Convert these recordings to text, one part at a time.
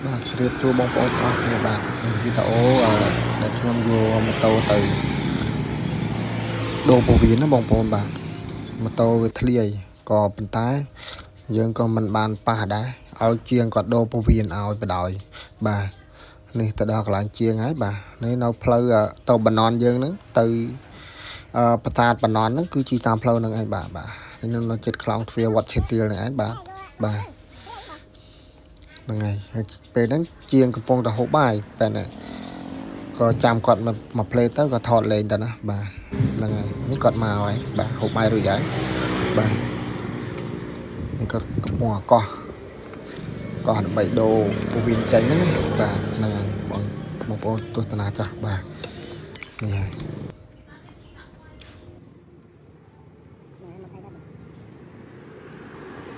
បាទជ្រាបសួរបងប្អូនអរគ្នាបាទវីដេអូដែលខ្ញុំយកម៉ូតូទៅដូរពោះវៀនណាបងប្អូនបាទម៉ូតូវាធ្លាយក៏ប៉ុន្តែយើងក៏មិនបានប៉ះដែរឲ្យជាងគាត់ដូរពោះវៀនឲ្យបដ ாய் បាទនេះទៅដល់កន្លែងជាងហើយបាទនេះនៅផ្លូវទៅបណ្ណនយើងហ្នឹងទៅប្រាសាទបណ្ណនហ្នឹងគឺជីតាមផ្លូវហ្នឹងឯងបាទខ្ញុំនៅចិត្តខ្លោងទ្វារវត្តឈេទៀលហ្នឹងឯងបាទហ្នឹងហើយពេលហ្នឹងជាងកំពុងតែហូបបាយតែក៏ចាំគាត់មកផ្លេតទៅក៏ថតលេងទៅណាបាទហ្នឹងហើយនេះគាត់មកហើយបាទហូបបាយរួចហើយបាទនេះគាត់កំពុងកោះដើម្បីដូរពោះវៀនចេញហ្នឹងបាទហ្នឹងហើយបងប្អូនទស្សនាចាស់បាទនេះហើយ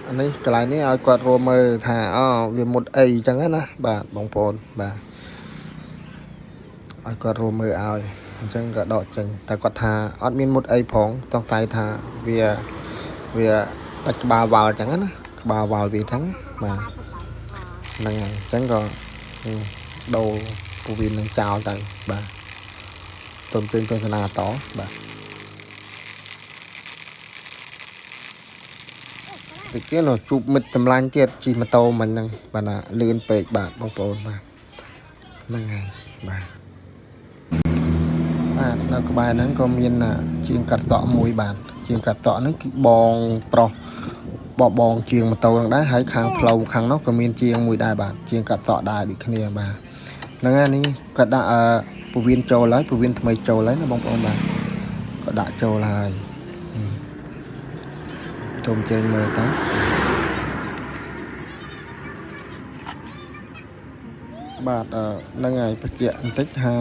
អានេះកន្លែងនេះឲ្យគាត់រួមមើលថាវាមុតអីចឹងណាបាទបងប្អូនបាទឲ្យគាត់រួមមើលឲ្យអញ្ចឹងក៏ដកចេញតែគាត់ថាអត់មានមុតអីផងតោះតែថាវាដាច់ក្បាលវ៉ាល់ចឹងណាក្បាលវ៉ាល់វាហ្នឹងបាទហ្នឹងហើយអញ្ចឹងក៏ដូរពោះវៀននឹងចោលទៅបាទទុំជើងទស្សនាតបាទតិចទៀតជួបមិត្តតម្លាញ់ទៀតជិះម៉ូតូមិញហ្នឹងបាទណាលឿនពេកបាទបងប្អូនបាទហ្នឹងហើយបាទនៅក្បែរហ្នឹងក៏មានជាងកាត់តក់មួយបាទជាងកាត់តក់ហ្នឹងគឺបងប្រុសបងជាងម៉ូតូហ្នឹងដែរហើយខាងផ្លូវខាងនោះក៏មានជាងមួយដែរបាទជាងកាត់តក់ដែរដូចគ្នាបាទហ្នឹងហើយនេះគាត់ដាក់ពោះវៀនចូលហើយពោះវៀនថ្មីចូលហើយណាបងប្អូនបាទគាត់ដាក់ចូលហើយទុំចេញមើលទៅបាទហ្នឹងហើយបញ្ជាក់បន្តិចថា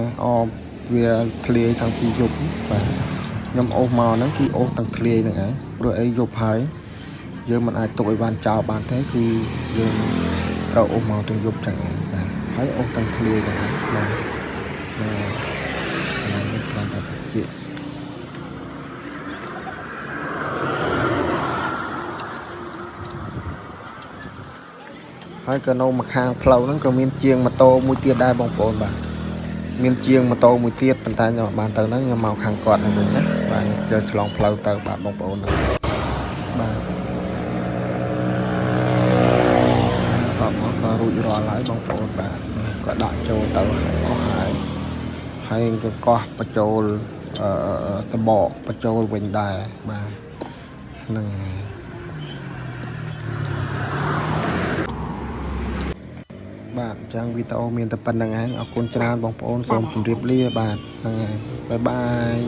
វាធ្លាយតាំងពីយប់បាទខ្ញុំអូសមកហ្នឹងគឺអូសតាំងធ្លាយហ្នឹងឯងព្រោះអីយប់ហើយយើងមិនអាចទុកឲ្យបានចោលបានទេគឺយើងត្រូវអូសមកទាំងយប់ចឹងឯងបាទហើយអូសតាំងធ្លាយហ្នឹងឯងបាទនេះគ្រាន់តែបញ្ជាក់ហើយក៏នៅម្ខាងផ្លូវហ្នឹងក៏មានជាងម៉ូតូមួយទៀតដែរបងប្អូនបាទមានជាងម៉ូតូមួយទៀតប៉ុន្តែខ្ញុំបានទៅហ្នឹងខ្ញុំមកខាងគាត់ហ្នឹងវិញណាបាទជើឆ្លងផ្លូវទៅបាទបងប្អូនបាទក៏រួចរាល់ហើយបងប្អូនបាទក៏ដាក់ចូលទៅអស់ហើយក៏កោះបញ្ចូលតបកបញ្ចូលវិញដែរបាទហ្នឹងបាទអញ្ចឹងវីដេអូមានតែប៉ុណ្្នឹងឯងអរគុណច្រើនបងប្អូនសូមជម្រាបលាបាទហ្នឹងហើយបាយបាយ